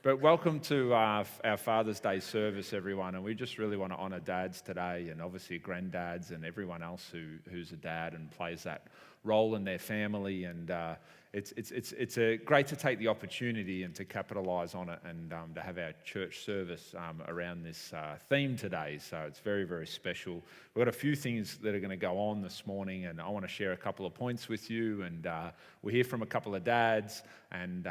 But welcome to our Father's Day service, everyone. And we just really want to honour dads today, and obviously granddads and everyone else who's a dad and plays that role in their family. And it's great to take the opportunity and to capitalise on it, and to have our church service around this theme today. So it's very, very special. We've got a few things that are going to go on this morning, and I want to share a couple of points with you. And we'll hear from a couple of dads, and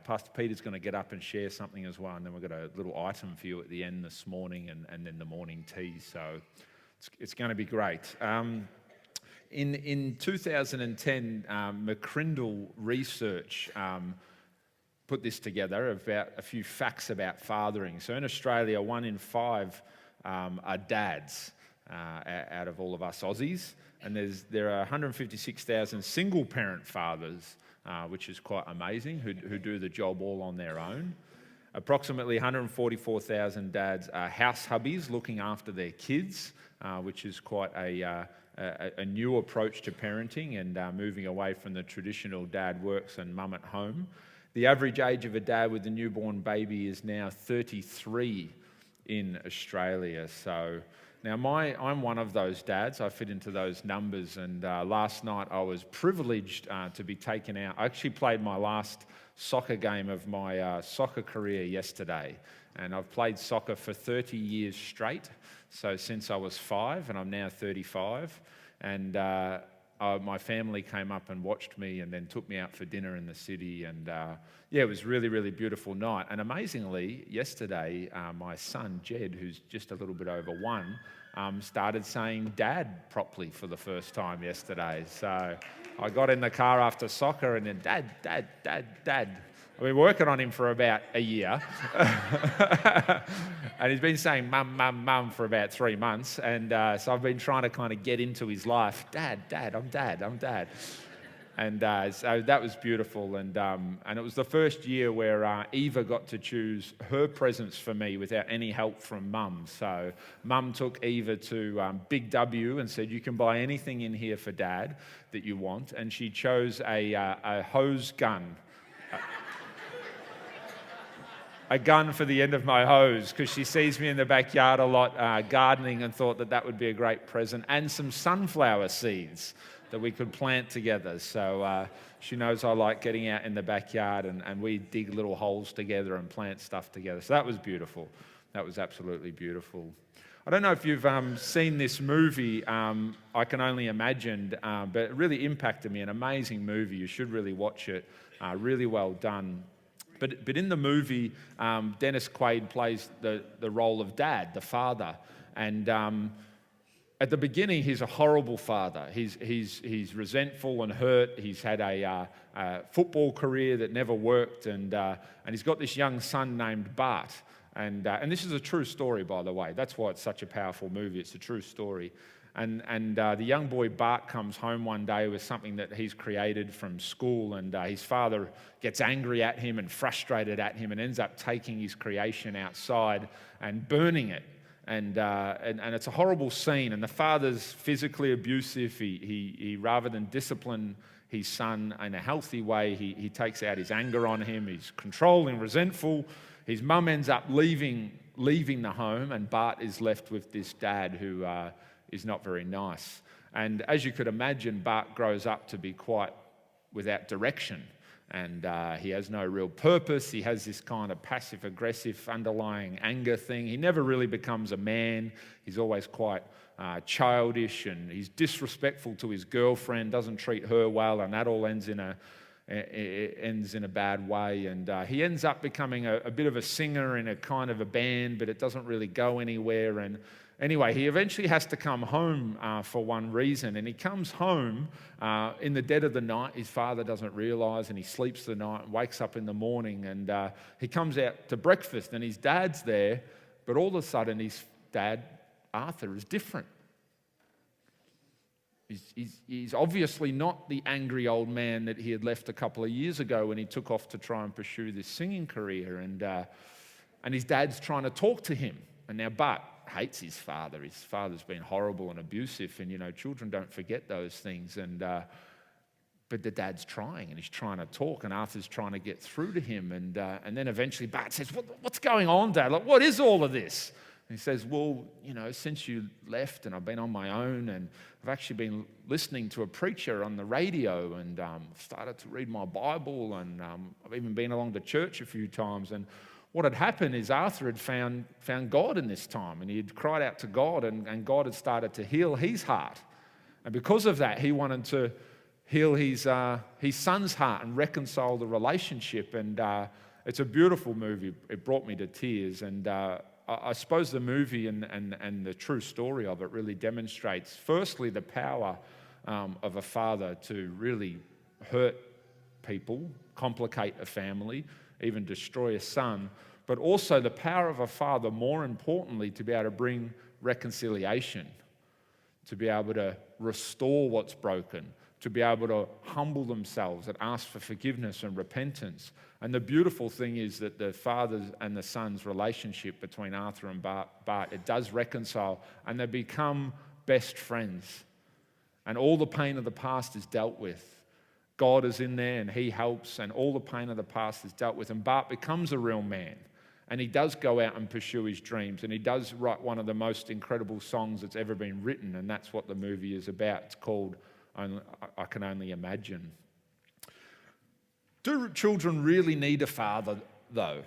Pastor Peter's going to get up and share something as well. And then we've got a little item for you at the end this morning, and then the morning tea. So it's going to be great. In 2010, McCrindle Research put this together about a few facts about fathering. So in Australia, 1 in 5 are dads out of all of us Aussies, and there are 156,000 single-parent fathers, which is quite amazing, who do the job all on their own. Approximately 144,000 dads are house hubbies looking after their kids, which is quite a new approach to parenting, and moving away from the traditional dad works and mum at home. The average age of a dad with a newborn baby is now 33 in Australia. So now I'm one of those dads. I fit into those numbers, and last night I was privileged to be taken out. I actually played my last soccer game of my soccer career yesterday, and I've played soccer for 30 years straight. So since I was 5, and I'm now 35, and my family came up and watched me, and then took me out for dinner in the city, and it was really, really beautiful night. And amazingly, yesterday, my son Jed, who's just a little bit over 1, started saying "Dad" properly for the first time yesterday. So I got in the car after soccer, and then "Dad, Dad, Dad, Dad." I've been working on him for about a year. And he's been saying "mum, mum, mum" for about 3 months. And so I've been trying to kind of get into his life. "Dad, Dad, I'm Dad, I'm Dad." And so that was beautiful. And it was the first year where Eva got to choose her presents for me without any help from Mum. So Mum took Eva to Big W and said, "You can buy anything in here for Dad that you want." And she chose a hose gun. A gun for the end of my hose, because she sees me in the backyard a lot gardening, and thought that would be a great present, and some sunflower seeds that we could plant together. So she knows I like getting out in the backyard, and we dig little holes together and plant stuff together. So that was beautiful. That was absolutely beautiful. I don't know if you've seen this movie, I Can Only Imagine, but it really impacted me. An amazing movie. You should really watch it. Really well done. But in the movie, Dennis Quaid plays the role of Dad, the father. And at the beginning, he's a horrible father. He's resentful and hurt. He's had a football career that never worked, and he's got this young son named Bart. And this is a true story, by the way. That's why it's such a powerful movie. It's a true story. And the young boy Bart comes home one day with something that he's created from school, and his father gets angry at him and frustrated at him, and ends up taking his creation outside and burning it. And it's a horrible scene. And the father's physically abusive. He rather than discipline his son in a healthy way, he takes out his anger on him. He's controlling, resentful. His mum ends up leaving the home, and Bart is left with this dad who is not very nice. And as you could imagine, Bart grows up to be quite without direction, and he has no real purpose. He has this kind of passive-aggressive underlying anger thing. He never really becomes a man. He's always quite childish, and he's disrespectful to his girlfriend, doesn't treat her well, and that all ends in a bad way. And he ends up becoming a bit of a singer in a kind of a band, but it doesn't really go anywhere. And anyway, he eventually has to come home for one reason, and he comes home in the dead of the night. His father doesn't realise, and he sleeps the night and wakes up in the morning, and he comes out to breakfast, and his dad's there, but all of a sudden his dad, Arthur, is different. He's obviously not the angry old man that he had left a couple of years ago when he took off to try and pursue this singing career, and his dad's trying to talk to him. And now Bart hates his father. His father's been horrible and abusive, and children don't forget those things. And But the dad's trying, and he's trying to talk, and Arthur's trying to get through to him. And then eventually Bart says, what's going on, Dad? Like, what is all of this? And he says, well, since you left and I've been on my own, and I've actually been listening to a preacher on the radio, and started to read my Bible, and I've even been along to church a few times. And what had happened is Arthur had found God in this time, and he had cried out to God, and God had started to heal his heart. And because of that, he wanted to heal his son's heart and reconcile the relationship. And it's a beautiful movie. It brought me to tears. And I suppose the movie and the true story of it really demonstrates, firstly, the power of a father to really hurt people, complicate a family, even destroy a son, but also the power of a father, more importantly, to be able to bring reconciliation, to be able to restore what's broken, to be able to humble themselves and ask for forgiveness and repentance. And the beautiful thing is that the father and the son's relationship between Arthur and Bart, it does reconcile, and they become best friends. And all the pain of the past is dealt with. God is in there and he helps, and all the pain of the past is dealt with. And Bart becomes a real man, and he does go out and pursue his dreams, and he does write one of the most incredible songs that's ever been written, and that's what the movie is about. It's called I Can Only Imagine. Do children really need a father, though?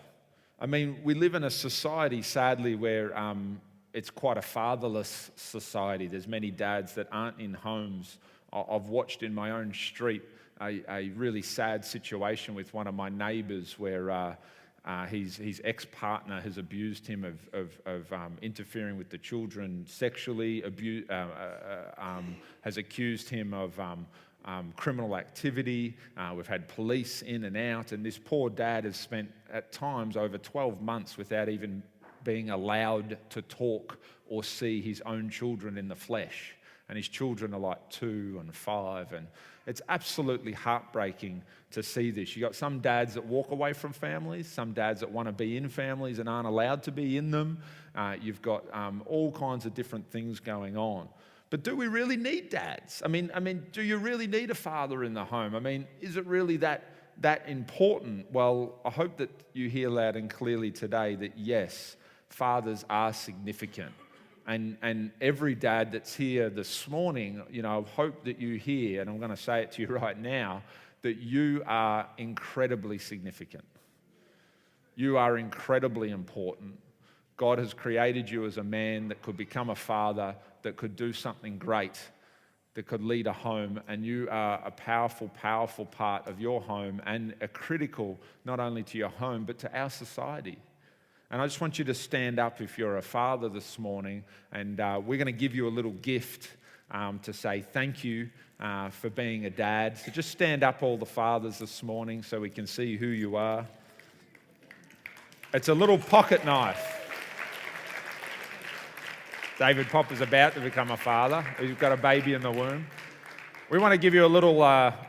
I mean, we live in a society, sadly, where it's quite a fatherless society. There's many dads that aren't in homes. I've watched in my own street a really sad situation with one of my neighbours where his ex-partner has abused him of interfering with the children sexually, has accused him of criminal activity. We've had police in and out, and this poor dad has spent at times over 12 months without even being allowed to talk or see his own children in the flesh. And his children are like 2 and 5, and it's absolutely heartbreaking to see this. You've got some dads that walk away from families, some dads that want to be in families and aren't allowed to be in them. You've got all kinds of different things going on. But do we really need dads? I mean, do you really need a father in the home? I mean, is it really that important? Well, I hope that you hear loud and clearly today that yes, fathers are significant. And every dad that's here this morning, I hope that you hear, and I'm going to say it to you right now, that you are incredibly significant. You are incredibly important. God has created you as a man that could become a father, that could do something great, that could lead a home, and you are a powerful, powerful part of your home, and a critical not only to your home but to our society. And I just want you to stand up if you're a father this morning, and we're going to give you a little gift to say thank you for being a dad. So just stand up, all the fathers this morning, so we can see who you are. It's a little pocket knife. David Popper's about to become a father. He's got a baby in the womb. We want to give you a little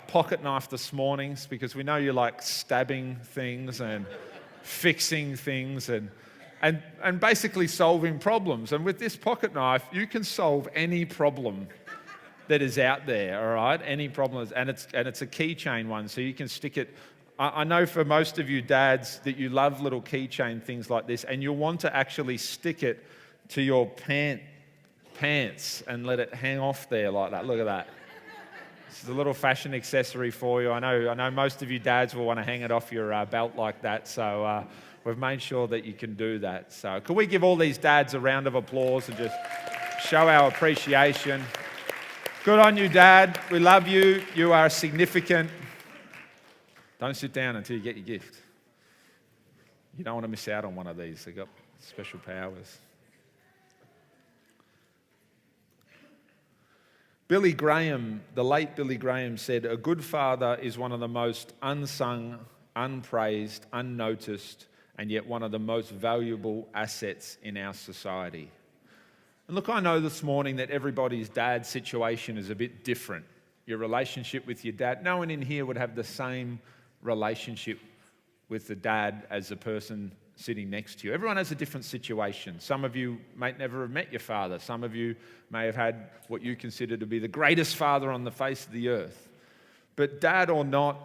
pocket knife this morning because we know you like stabbing things and fixing things and basically solving problems. And with this pocket knife, you can solve any problem that is out there, all right? Any problem, and it's a keychain one, so you can stick it. I know for most of you dads that you love little keychain things like this, and you'll want to actually stick it to your pants and let it hang off there like that. Look at that. This is a little fashion accessory for you. I know most of you dads will want to hang it off your belt like that, so we've made sure that you can do that. So can we give all these dads a round of applause and just show our appreciation? Good on you, Dad. We love you. You are significant. Don't sit down until you get your gift. You don't want to miss out on one of these. They've got special powers. Billy Graham, the late Billy Graham, said, "A good father is one of the most unsung, unpraised, unnoticed, and yet one of the most valuable assets in our society." And look, I know this morning that everybody's dad situation is a bit different. Your relationship with your dad, no one in here would have the same relationship with the dad as the person sitting next to you. Everyone has a different situation. Some of you may never have met your father. Some of you may have had what you consider to be the greatest father on the face of the earth. But dad or not,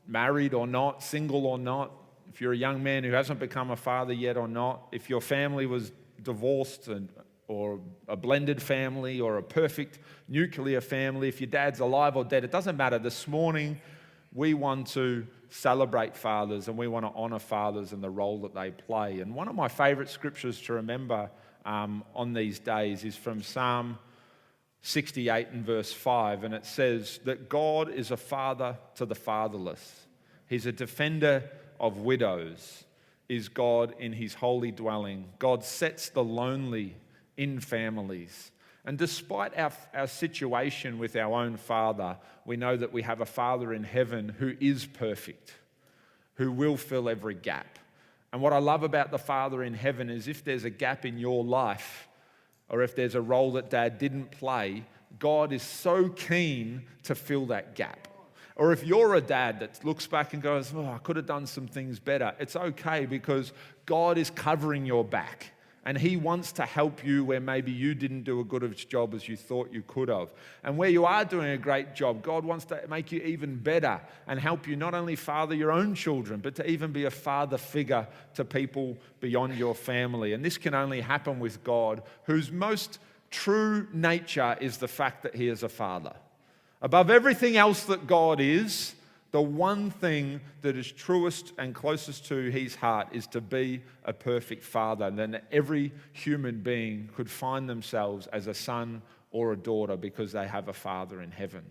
married or not, single or not, if you're a young man who hasn't become a father yet or not, if your family was divorced or a blended family or a perfect nuclear family, if your dad's alive or dead, it doesn't matter. This morning, we want to celebrate fathers and we want to honor fathers and the role that they play. And one of my favorite scriptures to remember on these days is from Psalm 68 and verse 5, and it says that God is a father to the fatherless. He's a defender of widows, is God in his holy dwelling. God sets the lonely in families. And despite our situation with our own father, we know that we have a Father in heaven who is perfect, who will fill every gap. And what I love about the Father in heaven is if there's a gap in your life, or if there's a role that dad didn't play, God is so keen to fill that gap. Or if you're a dad that looks back and goes, I could have done some things better, it's okay because God is covering your back. And he wants to help you where maybe you didn't do a good of a job as you thought you could have. And where you are doing a great job, God wants to make you even better and help you not only father your own children, but to even be a father figure to people beyond your family. And this can only happen with God, whose most true nature is the fact that he is a father. Above everything else that God is, the one thing that is truest and closest to his heart is to be a perfect father. And then every human being could find themselves as a son or a daughter because they have a father in heaven.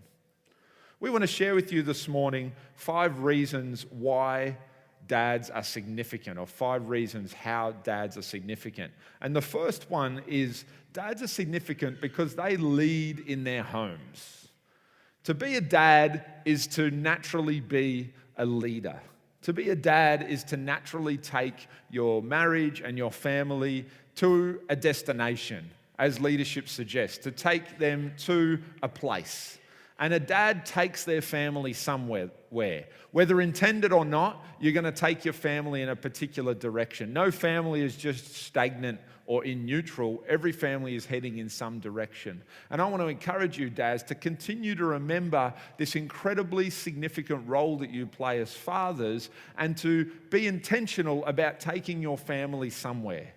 We want to share with you this morning 5 reasons why dads are significant, or 5 reasons how dads are significant. And the first one is dads are significant because they lead in their homes. To be a dad is to naturally be a leader. To be a dad is to naturally take your marriage and your family to a destination, as leadership suggests, to take them to a place. And a dad takes their family somewhere, whether intended or not, you're going to take your family in a particular direction. No family is just stagnant or in neutral. Every family is heading in some direction. And I want to encourage you, dads, to continue to remember this incredibly significant role that you play as fathers and to be intentional about taking your family somewhere.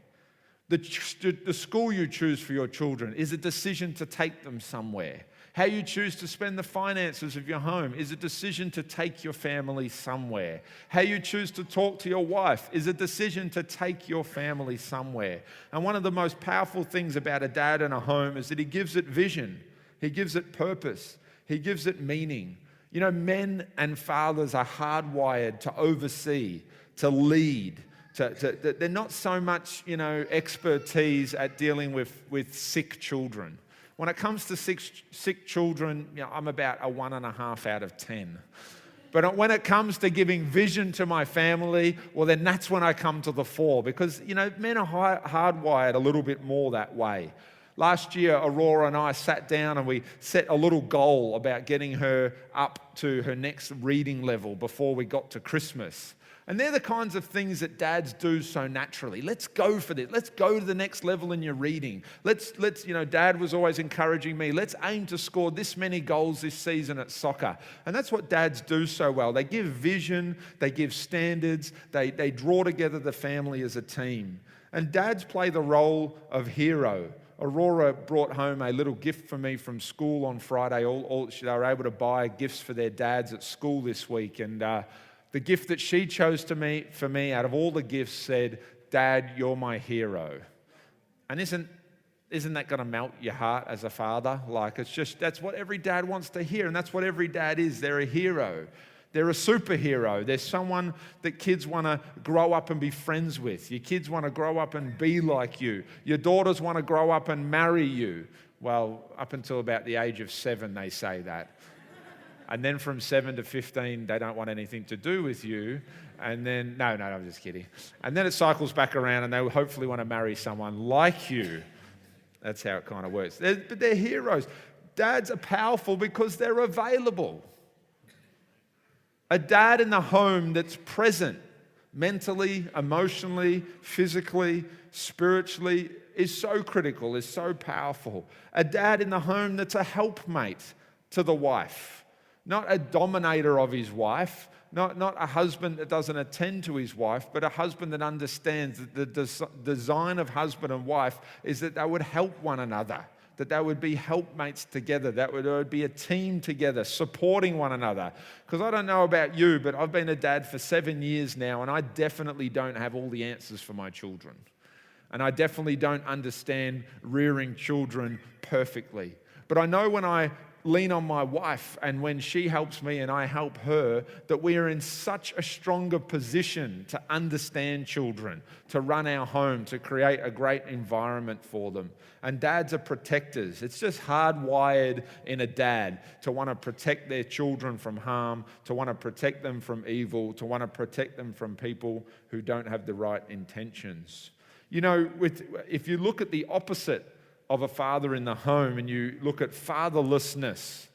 The school you choose for your children is a decision to take them somewhere. How you choose to spend the finances of your home is a decision to take your family somewhere. How you choose to talk to your wife is a decision to take your family somewhere. And one of the most powerful things about a dad in a home is that he gives it vision. He gives it purpose. He gives it meaning. You know, men and fathers are hardwired to oversee, to lead. They're not so much, expertise at dealing with sick children. When it comes to sick children, I'm about a 1.5 out of 10. But when it comes to giving vision to my family, well, then that's when I come to the fore because, men are hardwired a little bit more that way. Last year, Aurora and I sat down and we set a little goal about getting her up to her next reading level before we got to Christmas. And they're the kinds of things that dads do so naturally. Let's go for this. Let's go to the next level in your reading. Let's Dad was always encouraging me. Let's aim to score this many goals this season at soccer. And that's what dads do so well. They give vision, they give standards, they draw together the family as a team. And dads play the role of hero. Aurora brought home a little gift for me from school on Friday. They were able to buy gifts for their dads at school this week. And the gift that she chose for me out of all the gifts said, "Dad, you're my hero." And isn't that going to melt your heart as a father? That's what every dad wants to hear. And that's what every dad is. They're a hero. They're a superhero. They're someone that kids want to grow up and be friends with. Your kids want to grow up and be like you. Your daughters want to grow up and marry you. Well, up until about the age of 7, they say that. And then from 7 to 15, they don't want anything to do with you. And then, no, I'm just kidding. And then it cycles back around and they hopefully want to marry someone like you. That's how it kind of works. But they're heroes. Dads are powerful because they're available. A dad in the home that's present mentally, emotionally, physically, spiritually is so critical, is so powerful. A dad in the home that's a helpmate to the wife. Not a dominator of his wife, not a husband that doesn't attend to his wife, but a husband that understands that the design of husband and wife is that they would help one another, that they would be helpmates together, that there would be a team together, supporting one another. Because I don't know about you, but I've been a dad for 7 years now, and I definitely don't have all the answers for my children. And I definitely don't understand rearing children perfectly. But I know when I lean on my wife and when she helps me and I help her, that we are in such a stronger position to understand children, to run our home, to create a great environment for them. And dads are protectors. It's just hardwired in a dad to want to protect their children from harm, to want to protect them from evil, to want to protect them from people who don't have the right intentions. You know, if you look at the opposite of a father in the home and you look at fatherlessness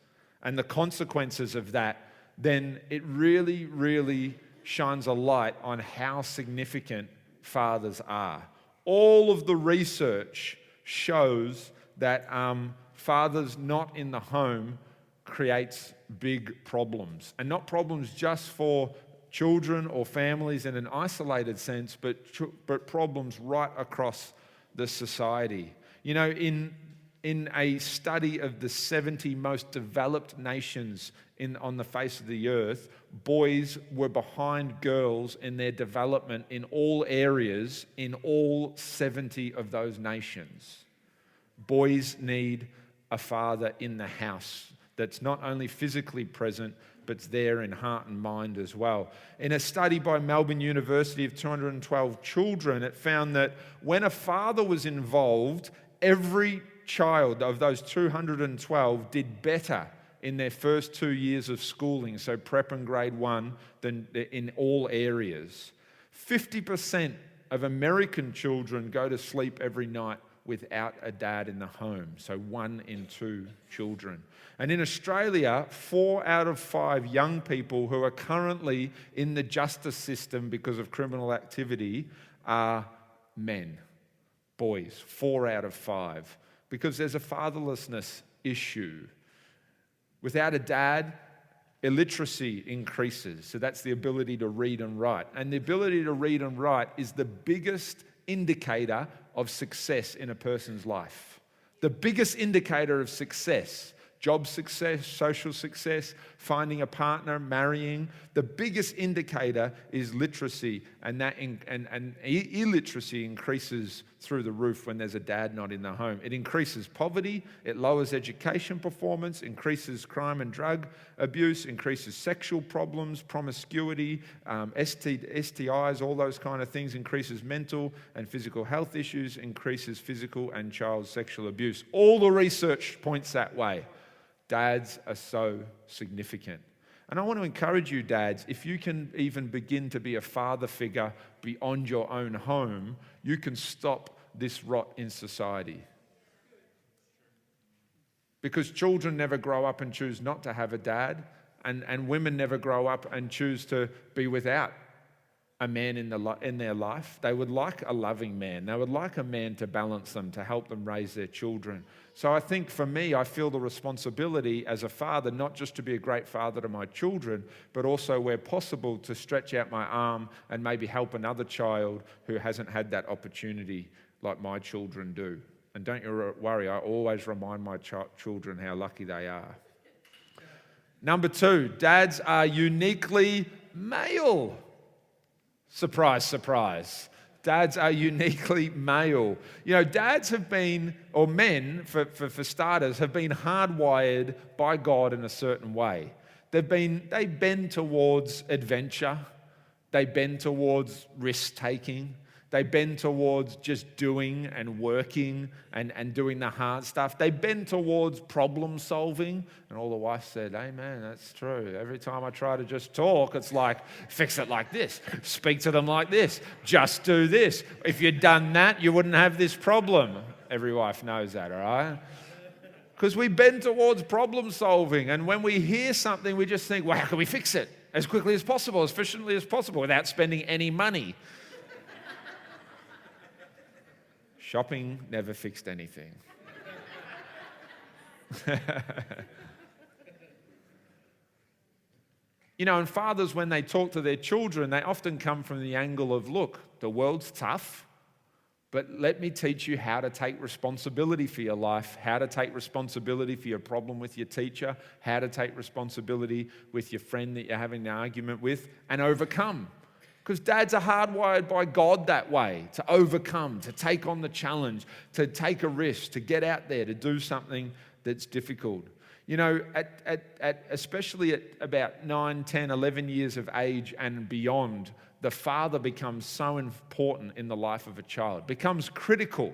and the consequences of that, then it really, really shines a light on how significant fathers are. All of the research shows that fathers not in the home creates big problems, and not problems just for children or families in an isolated sense, but problems right across the society. You know, in a study of the 70 most developed nations on the face of the earth, boys were behind girls in their development in all areas in all 70 of those nations. Boys need a father in the house that's not only physically present, but there in heart and mind as well. In a study by Melbourne University of 212 children, it found that when a father was involved, every child of those 212 did better in their first 2 years of schooling, so prep and grade 1, than in all areas. 50% of American children go to sleep every night without a dad in the home, so 1 in 2 children. And in Australia, 4 out of 5 young people who are currently in the justice system because of criminal activity are men. Boys, 4 out of 5, because there's a fatherlessness issue. Without a dad, illiteracy increases. So that's the ability to read and write. And the ability to read and write is the biggest indicator of success in a person's life. The biggest indicator of success. Job success, social success, finding a partner, marrying. The biggest indicator is literacy, and illiteracy increases through the roof when there's a dad not in the home. It increases poverty, it lowers education performance, increases crime and drug abuse, increases sexual problems, promiscuity, STIs, all those kind of things, increases mental and physical health issues, increases physical and child sexual abuse. All the research points that way. Dads are so significant. And I want to encourage you, dads, if you can even begin to be a father figure beyond your own home, you can stop this rot in society. Because children never grow up and choose not to have a dad, and women never grow up and choose to be without a man in their life. They would like a loving man. They would like a man to balance them, to help them raise their children. So I think for me, I feel the responsibility as a father, not just to be a great father to my children, but also where possible to stretch out my arm and maybe help another child who hasn't had that opportunity like my children do. And don't you worry, I always remind my children how lucky they are. Number 2, dads are uniquely male. Surprise, surprise. Dads are uniquely male. You know, dads have been, or men, for starters, have been hardwired by God in a certain way. They bend towards adventure. They bend towards risk-taking. They bend towards just doing and working and doing the hard stuff. They bend towards problem solving. And all the wives said, amen, that's true. Every time I try to just talk, it's like, fix it like this. Speak to them like this. Just do this. If you'd done that, you wouldn't have this problem. Every wife knows that, all right? Because we bend towards problem solving. And when we hear something, we just think, well, how can we fix it? As quickly as possible, as efficiently as possible, without spending any money. Shopping never fixed anything. And fathers, when they talk to their children, they often come from the angle of, look, the world's tough, but let me teach you how to take responsibility for your life, how to take responsibility for your problem with your teacher, how to take responsibility with your friend that you're having an argument with, and overcome. Because dads are hardwired by God that way, to overcome, to take on the challenge, to take a risk, to get out there, to do something that's difficult. Especially at about 9, 10, 11 years of age and beyond, the father becomes so important in the life of a child, becomes critical.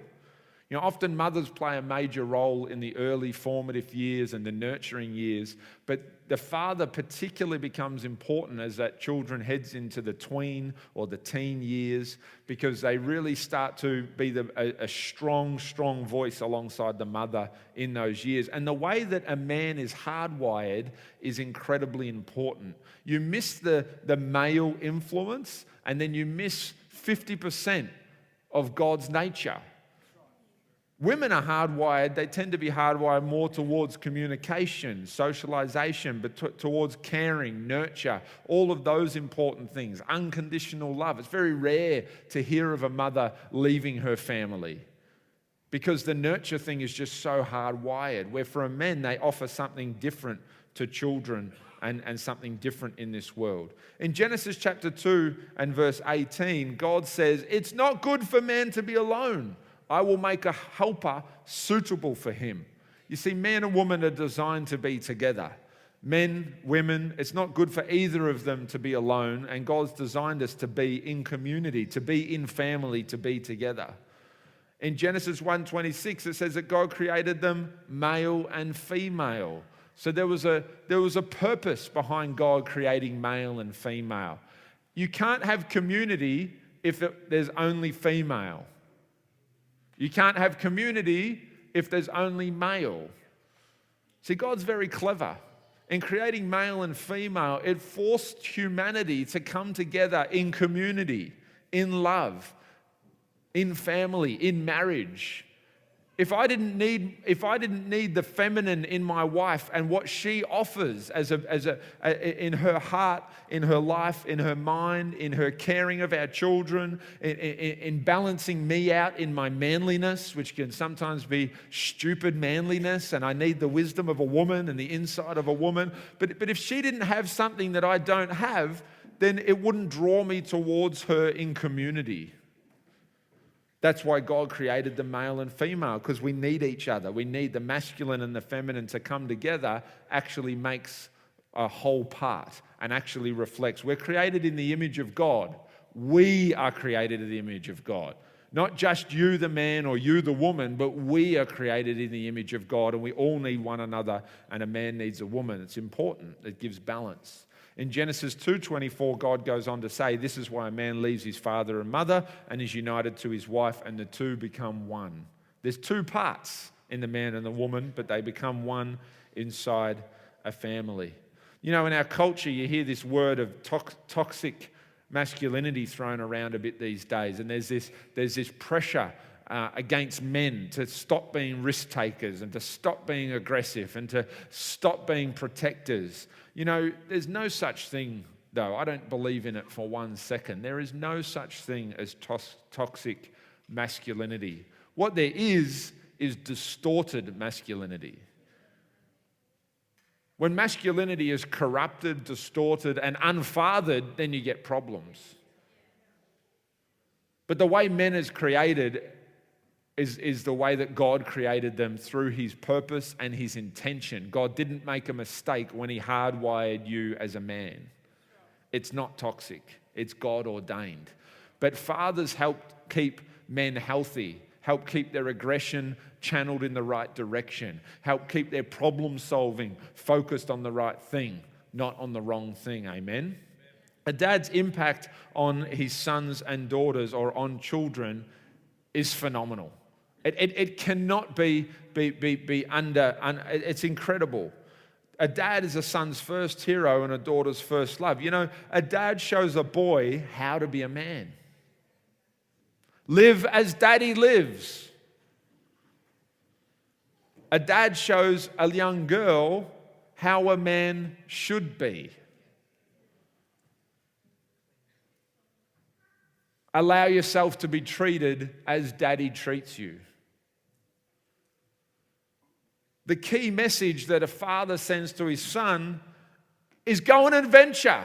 Often mothers play a major role in the early formative years and the nurturing years, but the father particularly becomes important as that children heads into the tween or the teen years, because they really start to be a strong voice alongside the mother in those years. And the way that a man is hardwired is incredibly important. You miss the male influence, and then you miss 50% of God's nature. Women are hardwired, they tend to be hardwired more towards communication, socialization, but towards caring, nurture, all of those important things, unconditional love. It's very rare to hear of a mother leaving her family because the nurture thing is just so hardwired, where for a man, they offer something different to children and something different in this world. In Genesis chapter 2 and verse 18, God says, "It's not good for man to be alone. I will make a helper suitable for him." You see, man and woman are designed to be together. Men, women, it's not good for either of them to be alone, and God's designed us to be in community, to be in family, to be together. In Genesis 1:26, it says that God created them male and female. So there was a purpose behind God creating male and female. You can't have community if there's only female. You can't have community if there's only male. See, God's very clever. In creating male and female, it forced humanity to come together in community, in love, in family, in marriage. If I didn't need the feminine in my wife and what she offers in her heart, in her life, in her mind, in her caring of our children, in balancing me out in my manliness, which can sometimes be stupid manliness, and I need the wisdom of a woman and the insight of a woman. But if she didn't have something that I don't have, then it wouldn't draw me towards her in community. That's why God created the male and female, because we need each other. We need the masculine and the feminine to come together, actually makes a whole part and actually reflects. We're created in the image of God. We are created in the image of God. Not just you, the man, or you, the woman, but we are created in the image of God, and we all need one another, and a man needs a woman. It's important. It gives balance. In Genesis 2:24, God goes on to say, "This is why a man leaves his father and mother and is united to his wife, and the two become one." There's two parts in the man and the woman, but they become one inside a family. In our culture, you hear this word of toxic masculinity thrown around a bit these days, and there's this pressure against men to stop being risk takers and to stop being aggressive and to stop being protectors. There's no such thing, though. I don't believe in it for 1 second. There is no such thing as toxic masculinity. What there is distorted masculinity. When masculinity is corrupted, distorted, and unfathered, then you get problems. But the way men is created is the way that God created them, through his purpose and his intention. God didn't make a mistake when he hardwired you as a man. It's not toxic. It's God ordained. But fathers help keep men healthy, help keep their aggression channeled in the right direction, help keep their problem solving focused on the right thing, not on the wrong thing. Amen? A dad's impact on his sons and daughters, or on children, is phenomenal. It cannot be it's incredible. A dad is a son's first hero and a daughter's first love. A dad shows a boy how to be a man. Live as daddy lives. A dad shows a young girl how a man should be. Allow yourself to be treated as daddy treats you. The key message that a father sends to his son is go on an adventure.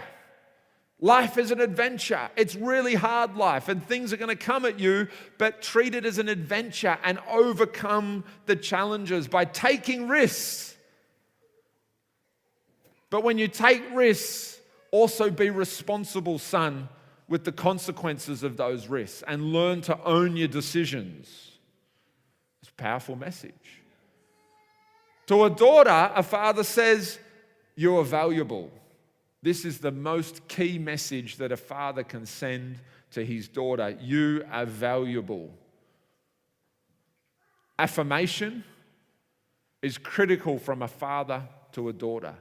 Life is an adventure. It's really hard life and things are going to come at you, but treat it as an adventure and overcome the challenges by taking risks. But when you take risks, also be responsible, son, with the consequences of those risks and learn to own your decisions. It's a powerful message. To a daughter, a father says, you are valuable. This is the most key message that a father can send to his daughter. You are valuable. Affirmation is critical from a father to a daughter,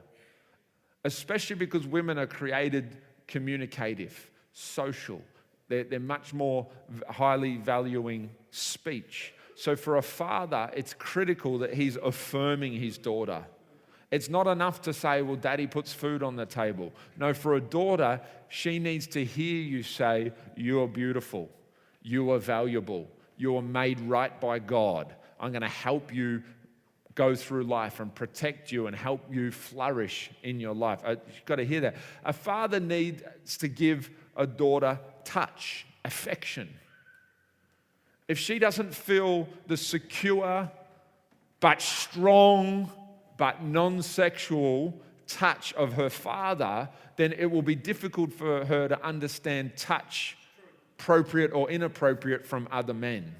especially because women are created communicative, social. They're much more highly valuing speech. So for a father, it's critical that he's affirming his daughter. It's not enough to say, well, daddy puts food on the table. No, for a daughter, she needs to hear you say, you are beautiful, you are valuable, you are made right by God. I'm going to help you go through life and protect you and help you flourish in your life. You've got to hear that. A father needs to give a daughter touch, affection. If she doesn't feel the secure but strong but non-sexual touch of her father, then it will be difficult for her to understand touch, appropriate or inappropriate, from other men.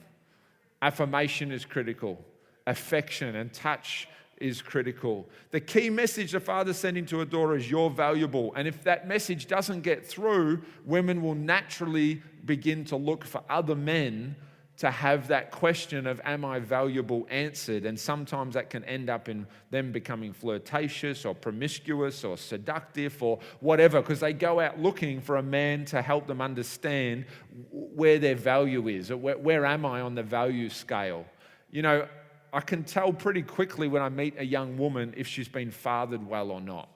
Affirmation is critical. Affection and touch is critical. The key message the father's sending to a daughter is you're valuable. And if that message doesn't get through, women will naturally begin to look for other men to have that question of, am I valuable, answered? And sometimes that can end up in them becoming flirtatious or promiscuous or seductive or whatever, because they go out looking for a man to help them understand where their value is. Where am I on the value scale? You know, I can tell pretty quickly when I meet a young woman if she's been fathered well or not.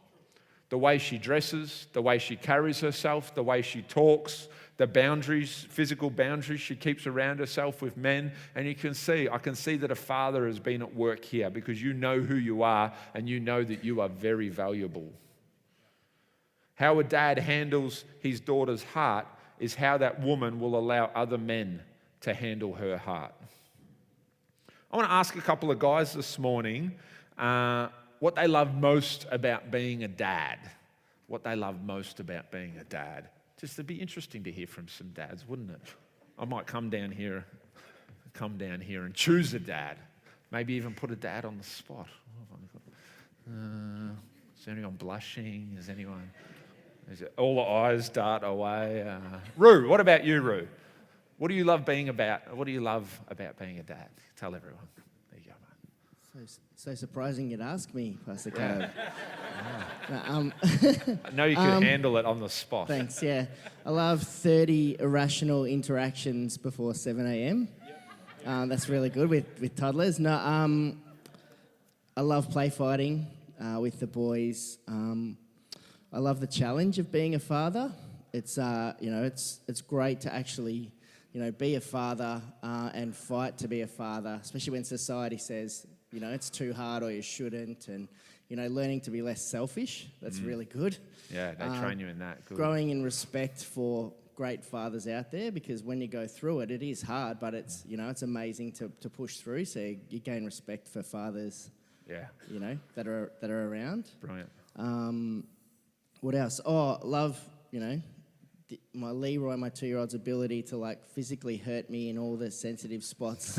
The way she dresses, the way she carries herself, the way she talks, the boundaries, physical boundaries she keeps around herself with men. And I can see that a father has been at work here, because you know who you are and you know that you are very valuable. How a dad handles his daughter's heart is how that woman will allow other men to handle her heart. I want to ask a couple of guys this morning what they love most about being a dad. What they love most about being a dad. Just it'd be interesting to hear from some dads, wouldn't it? I might come down here and choose a dad. Maybe even put a dad on the spot. Is anyone blushing? Is it all the eyes dart away? Roo, what about you, Roo? What do you love being about? What do you love about being a dad? Tell everyone. There you go, mate. So surprising you'd ask me, Pastor Caleb. I know you could handle it on the spot. Thanks, yeah. I love 30 irrational interactions before 7 a.m. That's really good with toddlers. No, I love play fighting with the boys. I love the challenge of being a father. It's it's great to actually be a father and fight to be a father, especially when society says it's too hard or you shouldn't, and learning to be less selfish. That's really good. Yeah, they train you in that. Good. Growing in respect for great fathers out there, because when you go through it, it is hard, but it's it's amazing to push through. So you gain respect for fathers. Yeah. That are around. Brilliant. What else? Oh, love my Leroy, my 2-year-old's ability to physically hurt me in all the sensitive spots.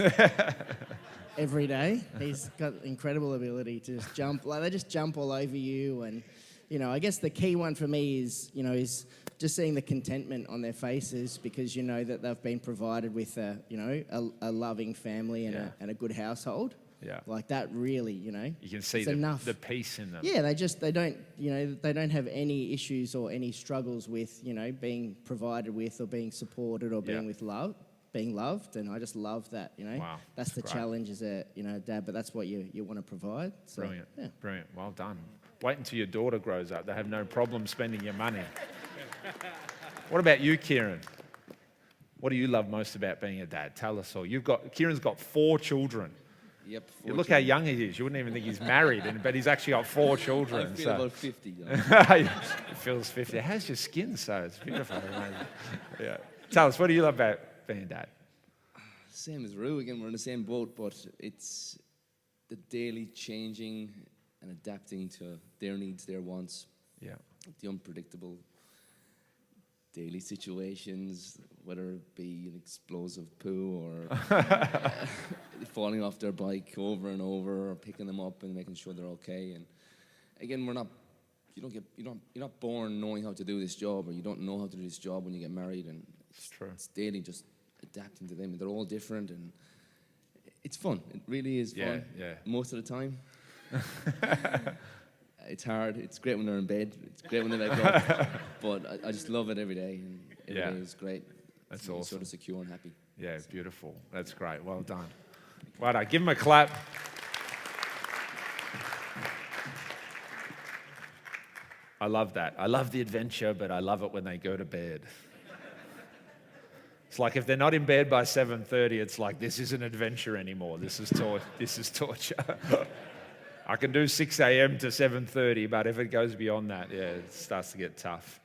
Every day. He's got incredible ability to just jump. They just jump all over you. And, I guess the key one for me is just seeing the contentment on their faces, because that they've been provided with a loving family and a good household. Yeah. That really, you can see the peace in them. Yeah, they don't have any issues or any struggles with, being provided with or being supported or being loved, and I just love that, Wow, that's the great. challenge as a, dad, but that's what you want to provide. So, Brilliant, yeah. Brilliant, well done. Wait until your daughter grows up. They have no problem spending your money. What about you, Kieran? What do you love most about being a dad? Tell us all. Kieran's got 4 children. Yep. You look how young he is. You wouldn't even think he's married, but he's actually got 4 children. I feel about 50. He feels 50. How's your skin so? It's beautiful. Yeah. Tell us, what do you love about being a dad? Same as Rue. Again, we're in the same boat, but it's the daily changing and adapting to their needs, their wants. Yeah. The unpredictable daily situations, whether it be an explosive poo or falling off their bike over and over, or picking them up and making sure they're okay. And again, you're not born knowing how to do this job, or you don't know how to do this job when you get married. And it's true. It's daily just adapting to them, and they're all different, and it's fun. It really is fun. Yeah. Most of the time. It's hard. It's great when they're in bed. It's great when they wake up. But I just love it every day, and every day is great. That's it's awesome. Sort of secure and happy. Yeah, beautiful. That's great. Well done. Well done. Give him a clap. I love that. I love the adventure, but I love it when they go to bed. It's like if they're not in bed by 7:30, it's like, this isn't adventure anymore. This is torture. I can do 6 a.m. to 7:30, but if it goes beyond that, it starts to get tough.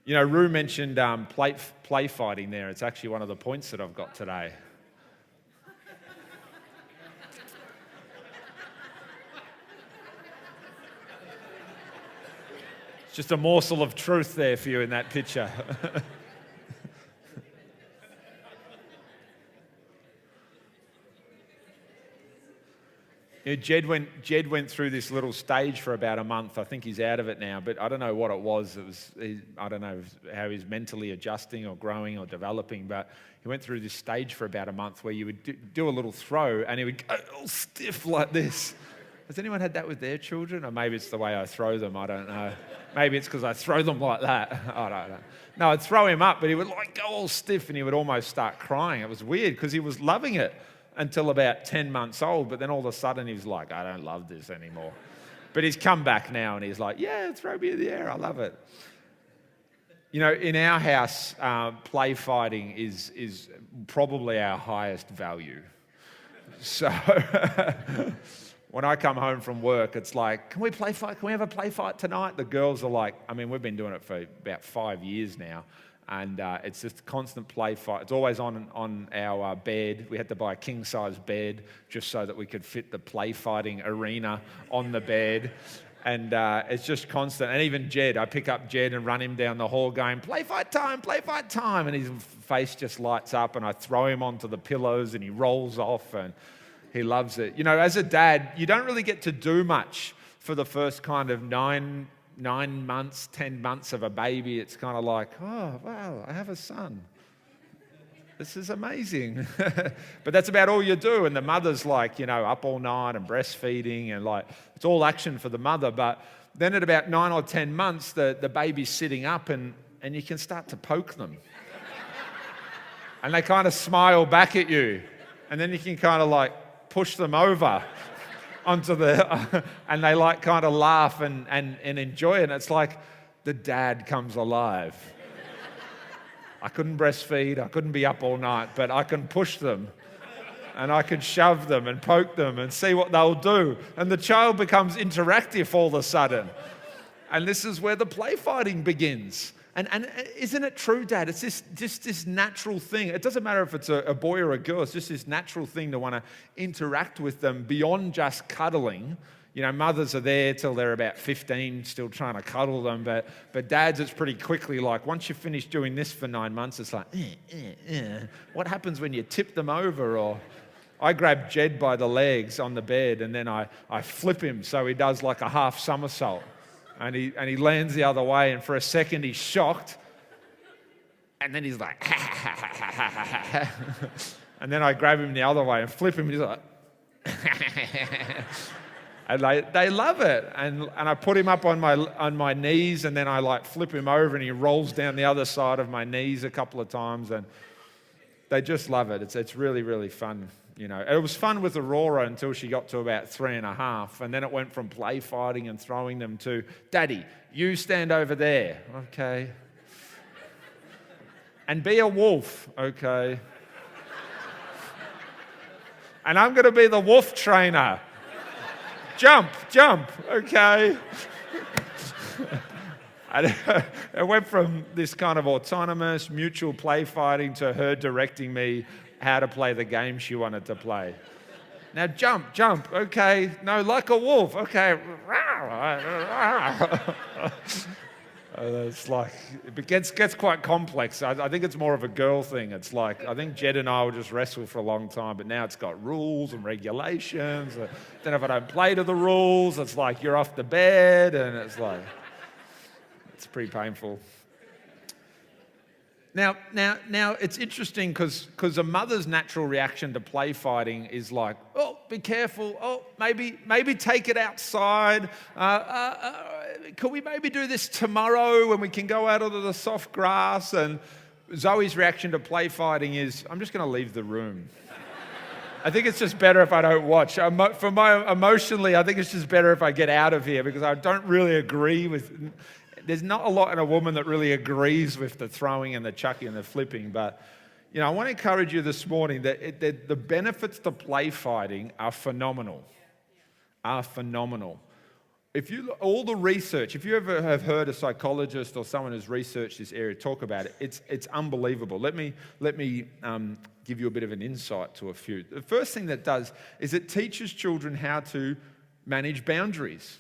You know, Rue mentioned play fighting there. It's actually one of the points that I've got today. It's just a morsel of truth there for you in that picture. You know, Jed went through this little stage for about a month. I think he's out of it now, but I don't know what it was. I don't know how he's mentally adjusting or growing or developing, but he went through this stage for about a month where you would do a little throw and he would go all stiff like this. Has anyone had that with their children? Or maybe it's the way I throw them, I don't know. Maybe it's because I throw them like that. I don't know. No, I'd throw him up, but he would go all stiff and he would almost start crying. It was weird because he was loving it until about 10 months old, but then all of a sudden he was like, I don't love this anymore. But he's come back now and he's like, yeah, throw me in the air, I love it. You know, in our house, play fighting is probably our highest value. So when I come home from work, it's like, can we play fight? Can we have a play fight tonight? The girls are like, I mean, we've been doing it for about 5 years now. And it's just a constant play fight. It's always on our bed. We had to buy a king-size bed just so that we could fit the play fighting arena on the bed. And it's just constant. And even Jed, I pick up Jed and run him down the hall going, play fight time, play fight time. And his face just lights up and I throw him onto the pillows and he rolls off and he loves it. You know, as a dad, you don't really get to do much for the first kind of 9 months, 10 months of a baby. It's kind of like, oh, wow, I have a son. This is amazing. But that's about all you do. And the mother's like, you know, up all night and breastfeeding and like, it's all action for the mother. But then at about 9 or 10 months, the baby's sitting up and you can start to poke them. And they kind of smile back at you. And then you can kind of like push them over onto and they like kind of laugh and enjoy it. And it's like the dad comes alive. I couldn't breastfeed, I couldn't be up all night, but I can push them and I can shove them and poke them and see what they'll do. And the child becomes interactive all of a sudden. And this is where the play fighting begins. And isn't it true, Dad? It's just this natural thing. It doesn't matter if it's a boy or a girl. It's just this natural thing to want to interact with them beyond just cuddling. You know, mothers are there till they're about 15, still trying to cuddle them. But dads, it's pretty quickly like, once you finish doing this for 9 months, it's like, What happens when you tip them over? Or I grab Jed by the legs on the bed and then I flip him so he does like a half somersault. And he lands the other way, and for a second he's shocked, and then he's like, and then I grab him the other way and flip him, and he's like, and they love it. And I put him up on my knees, and then I like flip him over, and he rolls down the other side of my knees a couple of times, and they just love it. It's really, really fun. You know, it was fun with Aurora until she got to about 3.5, and then it went from play fighting and throwing them to, Daddy, you stand over there. Okay. and be a wolf, okay? And I'm going to be the wolf trainer. Jump, okay? And it went from this kind of autonomous, mutual play fighting to her directing me how to play the game she wanted to play. Now jump, okay? No, like a wolf, okay? It's like, it gets quite complex. I think it's more of a girl thing. It's like, I think Jed and I will just wrestle for a long time, but now it's got rules and regulations. Then if I don't play to the rules, it's like you're off to bed, and it's like, it's pretty painful. Now, it's interesting because a mother's natural reaction to play fighting is like, oh, be careful. Oh, maybe take it outside. Could we maybe do this tomorrow when we can go out onto the soft grass? And Zoe's reaction to play fighting is, I'm just going to leave the room. I think it's just better if I don't watch. Emotionally, I think it's just better if I get out of here because I don't really agree with... There's not a lot in a woman that really agrees with the throwing and the chucking and the flipping, but I want to encourage you this morning that the benefits to play fighting are phenomenal. If all the research, if you ever have heard a psychologist or someone who's researched this area talk about it, it's unbelievable. Let me give you a bit of an insight to a few. The first thing that does is it teaches children how to manage boundaries,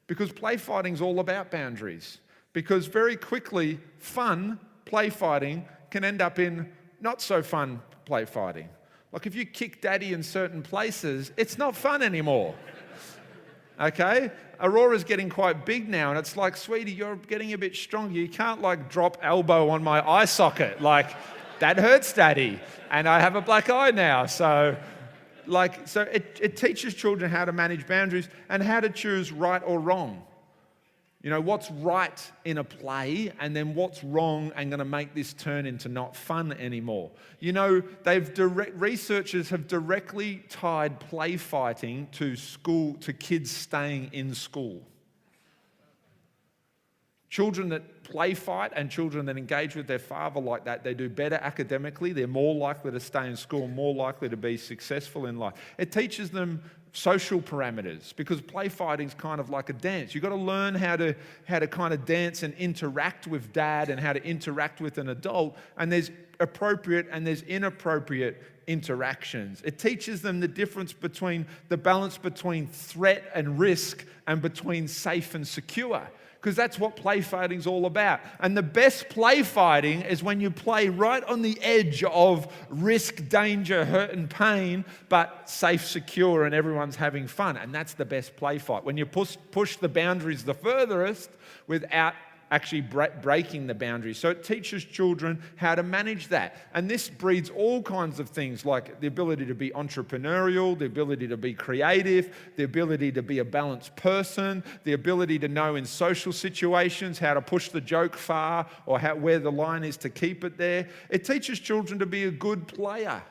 because play fighting is all about boundaries. Because very quickly, fun play fighting can end up in not so fun play fighting. Like if you kick daddy in certain places, it's not fun anymore. Okay? Aurora's getting quite big now, and it's like, sweetie, you're getting a bit stronger. You can't like drop elbow on my eye socket. Like, that hurts, daddy. And I have a black eye now. So it teaches children how to manage boundaries and how to choose right or wrong. What's right in a play and then what's wrong and going to make this turn into not fun anymore. Researchers have directly tied play fighting to kids staying in school. Children that play fight and children that engage with their father like that, they do better academically, they're more likely to stay in school, more likely to be successful in life. It teaches them social parameters, because play fighting is kind of like a dance. You've got to learn how to kind of dance and interact with dad and how to interact with an adult, and there's appropriate and there's inappropriate interactions. It teaches them the difference between the balance between threat and risk and between safe and secure. Because that's what play fighting is all about. And the best play fighting is when you play right on the edge of risk, danger, hurt and pain, but safe, secure, and everyone's having fun. And that's the best play fight. When you push the boundaries the furthest without actually breaking the boundaries. So it teaches children how to manage that. And this breeds all kinds of things, like the ability to be entrepreneurial, the ability to be creative, the ability to be a balanced person, the ability to know in social situations how to push the joke far or where the line is to keep it there. It teaches children to be a good player,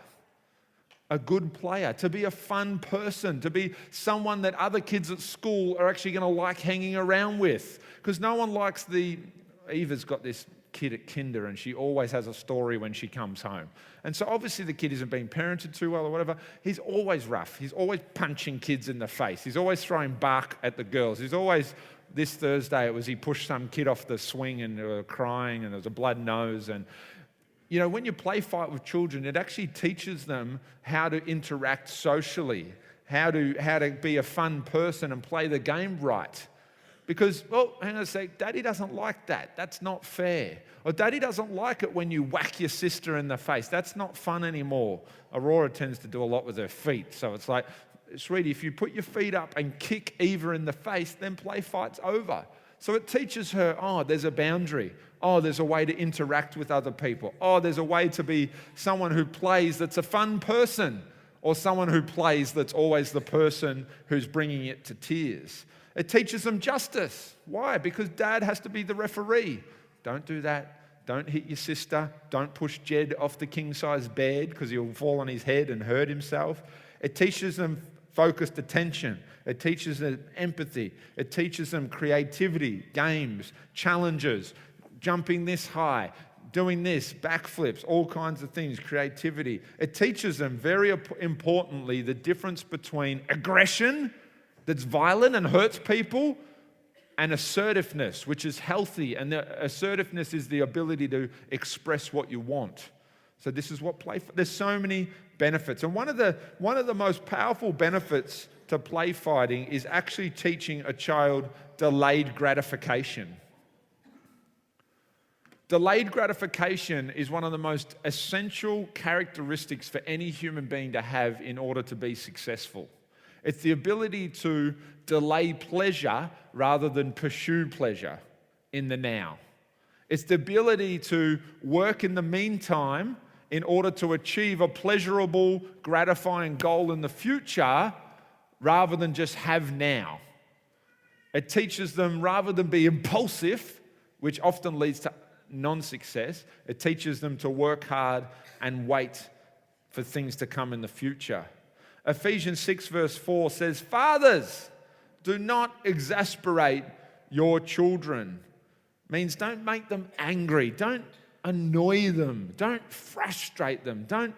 to be a fun person, to be someone that other kids at school are actually going to like hanging around with. Because no one likes Eva's got this kid at kinder, and she always has a story when she comes home. And so obviously the kid isn't being parented too well or whatever. He's always rough. He's always punching kids in the face. He's always throwing bark at the girls. This Thursday, he pushed some kid off the swing and they were crying and there was a blood nose. And when you play fight with children, it actually teaches them how to interact socially, how to be a fun person and play the game right. Because, hang on a sec, Daddy doesn't like that. That's not fair. Or Daddy doesn't like it when you whack your sister in the face. That's not fun anymore. Aurora tends to do a lot with her feet. So it's like, sweetie, if you put your feet up and kick Eva in the face, then play fight's over. So it teaches her, there's a boundary. There's a way to interact with other people. There's a way to be someone who plays that's a fun person, or someone who plays that's always the person who's bringing it to tears. It teaches them justice. Why? Because dad has to be the referee. Don't do that. Don't hit your sister. Don't push Jed off the king-size bed because he'll fall on his head and hurt himself. It teaches them focused attention. It teaches them empathy. It teaches them creativity, games, challenges, jumping this high, doing this, backflips, all kinds of things, creativity. It teaches them, very importantly, the difference between aggression that's violent and hurts people and assertiveness, which is healthy. And the assertiveness is the ability to express what you want. So this is what there's so many benefits. And one of the most powerful benefits to play fighting is actually teaching a child delayed gratification. Delayed gratification is one of the most essential characteristics for any human being to have in order to be successful. It's the ability to delay pleasure rather than pursue pleasure in the now. It's the ability to work in the meantime in order to achieve a pleasurable, gratifying goal in the future rather than just have now. It teaches them, rather than be impulsive, which often leads to non-success, it teaches them to work hard and wait for things to come in the future. Ephesians 6 verse 4 says, "Fathers, do not exasperate your children." Means don't make them angry. Don't annoy them. Don't frustrate them. Don't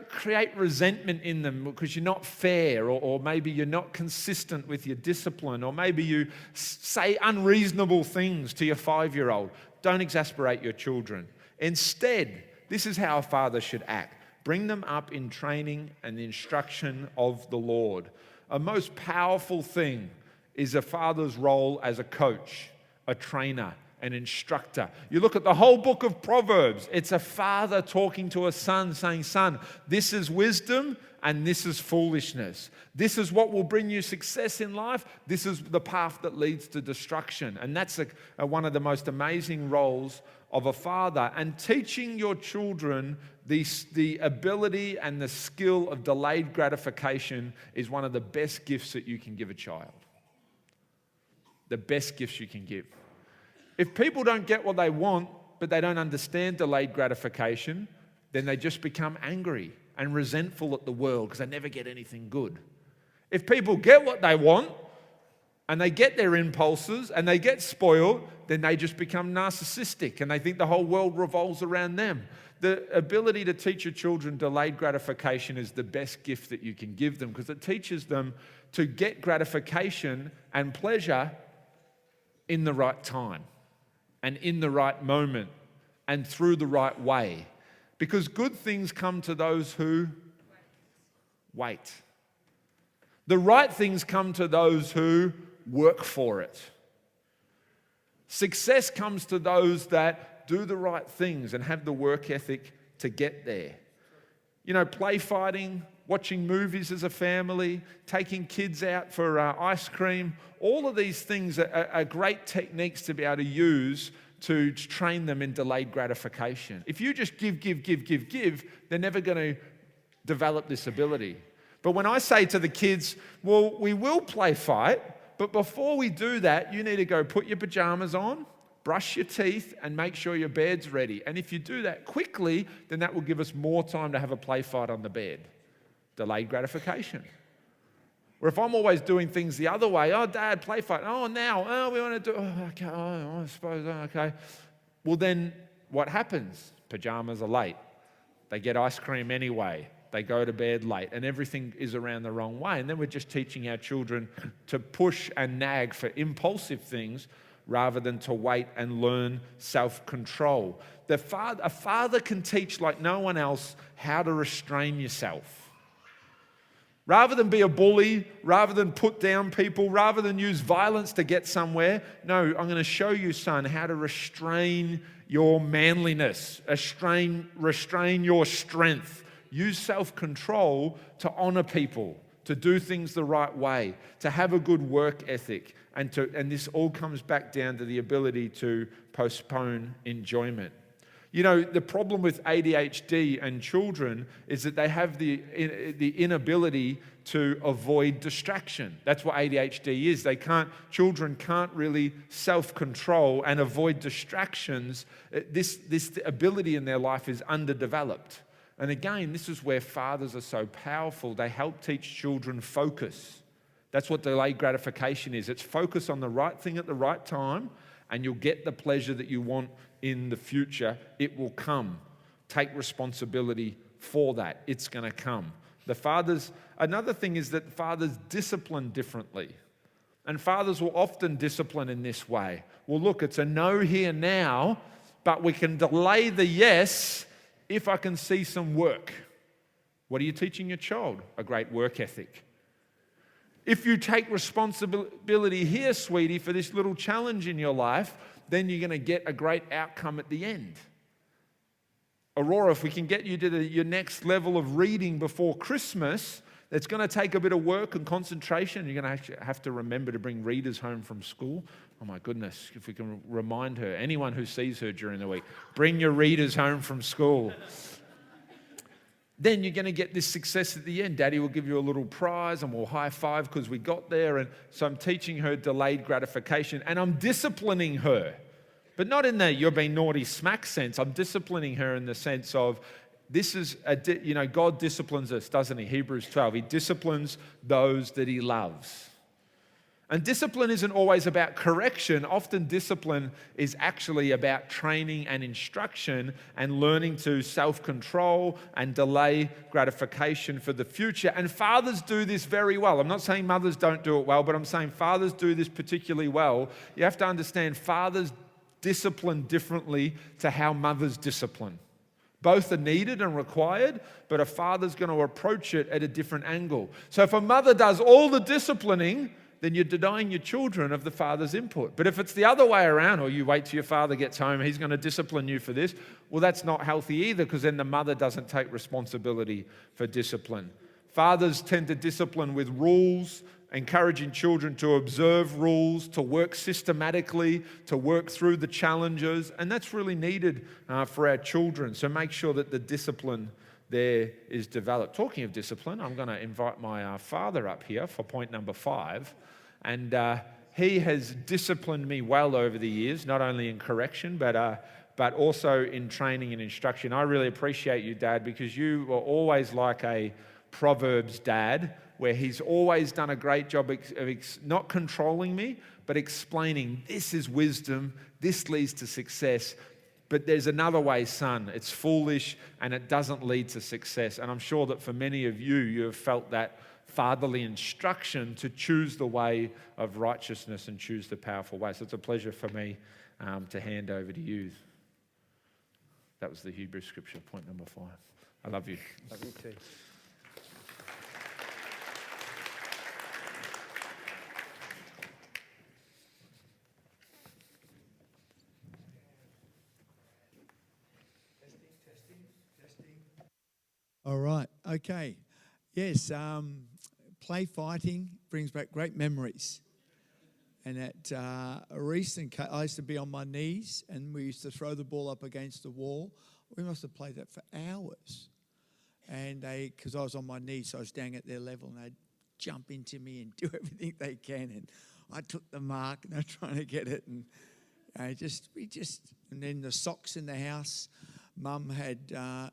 create resentment in them because you're not fair, or maybe you're not consistent with your discipline, or maybe you say unreasonable things to your 5-year-old. Don't exasperate your children. Instead, this is how a father should act. Bring them up in training and the instruction of the Lord. A most powerful thing is a father's role as a coach, a trainer, an instructor. You look at the whole book of Proverbs, it's a father talking to a son saying, "Son, this is wisdom and this is foolishness. This is what will bring you success in life. This is the path that leads to destruction." And that's one of the most amazing roles of a father. And teaching your children the ability and the skill of delayed gratification is one of the best gifts that you can give a child. The best gifts you can give. If people don't get what they want, but they don't understand delayed gratification, then they just become angry and resentful at the world because they never get anything good. If people get what they want and they get their impulses and they get spoiled, then they just become narcissistic and they think the whole world revolves around them. The ability to teach your children delayed gratification is the best gift that you can give them, because it teaches them to get gratification and pleasure in the right time and in the right moment and through the right way. Because good things come to those who wait. The right things come to those who work for it. Success comes to those that do the right things and have the work ethic to get there. You know, play fighting, watching movies as a family, taking kids out for ice cream, all of these things are great techniques to be able to use to train them in delayed gratification. If you just give, they're never going to develop this ability. But when I say to the kids, well, we will play fight, but before we do that, you need to go put your pajamas on, brush your teeth, and make sure your bed's ready. And if you do that quickly, then that will give us more time to have a play fight on the bed. Delayed gratification. Or if I'm always doing things the other way, "Oh, Dad, play fight. Oh, now, we want to do, okay, I suppose, okay." Well, then what happens? Pajamas are late. They get ice cream anyway. They go to bed late, and everything is around the wrong way. And then we're just teaching our children to push and nag for impulsive things rather than to wait and learn self-control. A father can teach like no one else how to restrain yourself. Rather than be a bully, rather than put down people, rather than use violence to get somewhere, no, I'm going to show you, son, how to restrain your manliness, restrain your strength. Use self-control to honor people, to do things the right way, to have a good work ethic, and this all comes back down to the ability to postpone enjoyment. You know, the problem with ADHD and children is that they have the inability to ability distraction. That's what ADHD is. Children can't really self-control and avoid distractions. This ability in their life is underdeveloped. And again, this is where fathers are so powerful. They help teach children focus. That's what delayed gratification is. It's focus on the right thing at the right time, and you'll get the pleasure that you want in the future, it will come. Take responsibility for that. It's going to come. Another thing is that fathers discipline differently. And fathers will often discipline in this way. Well, look, it's a no here now, but we can delay the yes if I can see some work. What are you teaching your child? A great work ethic. If you take responsibility here, sweetie, for this little challenge in your life, then you're going to get a great outcome at the end. Aurora, if we can get you to your next level of reading before Christmas, it's going to take a bit of work and concentration. You're going to have to remember to bring readers home from school. Oh my goodness, if we can remind her, anyone who sees her during the week, bring your readers home from school. Then you're going to get this success at the end. Daddy will give you a little prize and we'll high five because we got there. And so I'm teaching her delayed gratification and I'm disciplining her. But not in the you're being naughty smack sense. I'm disciplining her in the sense of this is, God disciplines us, doesn't he? Hebrews 12. He disciplines those that he loves. And discipline isn't always about correction. Often discipline is actually about training and instruction and learning to self-control and delay gratification for the future. And fathers do this very well. I'm not saying mothers don't do it well, but I'm saying fathers do this particularly well. You have to understand fathers discipline differently to how mothers discipline. Both are needed and required, but a father's going to approach it at a different angle. So if a mother does all the disciplining, then you're denying your children of the father's input. But if it's the other way around, or you wait till your father gets home, he's going to discipline you for this, well, that's not healthy either, because then the mother doesn't take responsibility for discipline. Fathers tend to discipline with rules, encouraging children to observe rules, to work systematically, to work through the challenges, and that's really needed for our children. So make sure that the discipline there is developed. Talking of discipline, I'm going to invite my father up here for point number 5, and he has disciplined me well over the years, not only in correction, but also in training and instruction. I really appreciate you, Dad, because you were always like a Proverbs dad, where he's always done a great job of not controlling me, but explaining this is wisdom, this leads to success, but there's another way, son. It's foolish and it doesn't lead to success. And I'm sure that for many of you, you have felt that fatherly instruction to choose the way of righteousness and choose the powerful way. So it's a pleasure for me to hand over to you. That was the Hebrew scripture, point number 5. I love you. Love you too. All right. Okay. Yes. Play fighting brings back great memories. And at a recent, I used to be on my knees, and we used to throw the ball up against the wall. We must have played that for hours. And because I was on my knees, so I was down at their level, and they'd jump into me and do everything they can. And I took the mark, and they're trying to get it, and and then the socks in the house. Mum had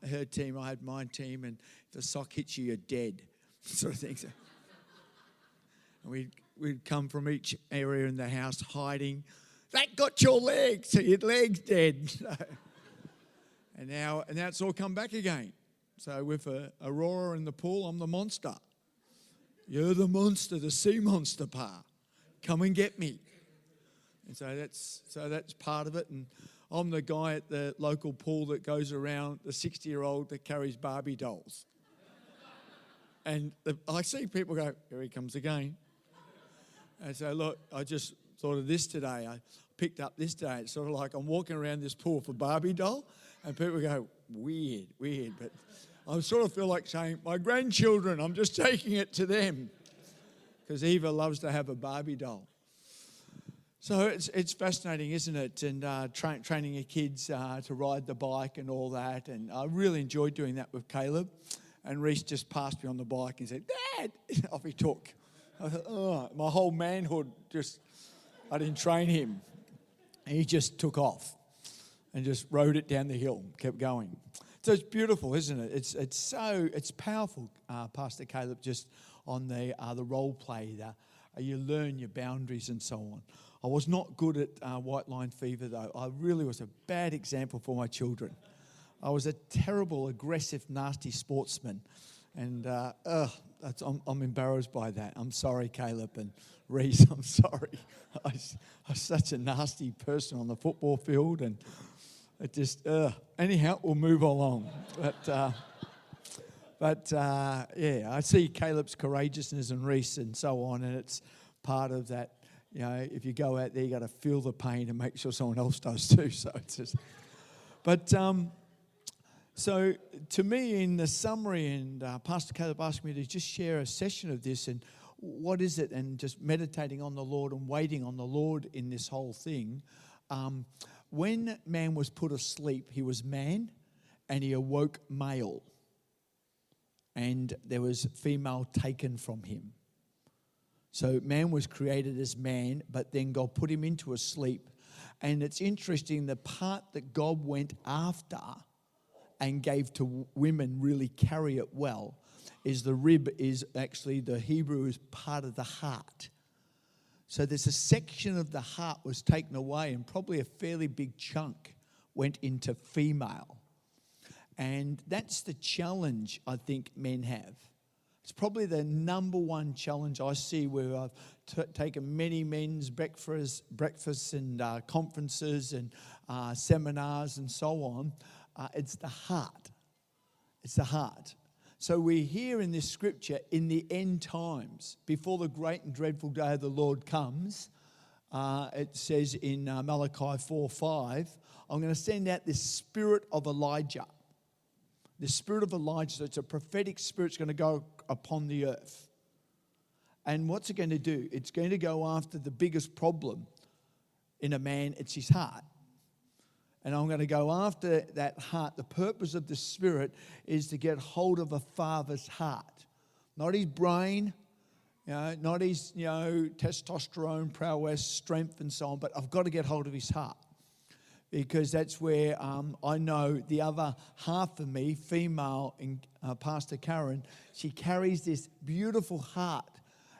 her team, I had my team, and if the sock hits you, you're dead, sort of thing. So, and we'd come from each area in the house hiding. That got your leg, so your leg's dead. So, and now it's all come back again. So with Aurora in the pool, I'm the monster. You're the monster, the sea monster, Pa. Come and get me. And so that's part of it. And I'm the guy at the local pool that goes around, the 60-year-old that carries Barbie dolls. And I see people go, here he comes again. And so, look, I just thought of this today. I picked up this day. It's sort of like I'm walking around this pool for Barbie doll, and people go, weird. But I sort of feel like saying, my grandchildren, I'm just taking it to them. Because Eva loves to have a Barbie doll. So it's fascinating, isn't it? And training your kids to ride the bike and all that. And I really enjoyed doing that with Caleb. And Reese just passed me on the bike and said, Dad! Off he took. I thought, oh, my whole manhood I didn't train him. And he just took off and just rode it down the hill, kept going. So it's beautiful, isn't it? It's powerful, Pastor Caleb, just on the role play. You learn your boundaries and so on. I was not good at white line fever, though. I really was a bad example for my children. I was a terrible, aggressive, nasty sportsman. And I'm embarrassed by that. I'm sorry, Caleb and Reese, I'm sorry. I was such a nasty person on the football field, and it just, anyhow, we'll move along. But I see Caleb's courageousness and Reese and so on, and it's part of that. You know, if you go out there, you got to feel the pain and make sure someone else does too. So it's just, so to me, in the summary, and Pastor Caleb asked me to just share a session of this, and what is it, and just meditating on the Lord and waiting on the Lord in this whole thing. When man was put asleep, he was man, and he awoke male, and there was female taken from him. So man was created as man, but then God put him into a sleep. And it's interesting, the part that God went after and gave to women really carry it well is the rib is actually, the Hebrew is part of the heart. So there's a section of the heart was taken away, and probably a fairly big chunk went into female. And that's the challenge I think men have. It's probably the number one challenge I see, where I've taken many men's breakfasts and conferences and seminars and so on. It's the heart. It's the heart. So we hear in this scripture, in the end times, before the great and dreadful day of the Lord comes, it says in Malachi 4:5, I'm going to send out this spirit of Elijah. The spirit of Elijah, so it's a prophetic spirit, it's going to go upon the earth. And what's it going to do? It's going to go after the biggest problem in a man, it's his heart. And I'm going to go after that heart. The purpose of the Spirit is to get hold of a father's heart. Not his brain, not his, testosterone, prowess, strength and so on, but I've got to get hold of his heart. Because that's where I know the other half of me, female, in Pastor Karen, she carries this beautiful heart.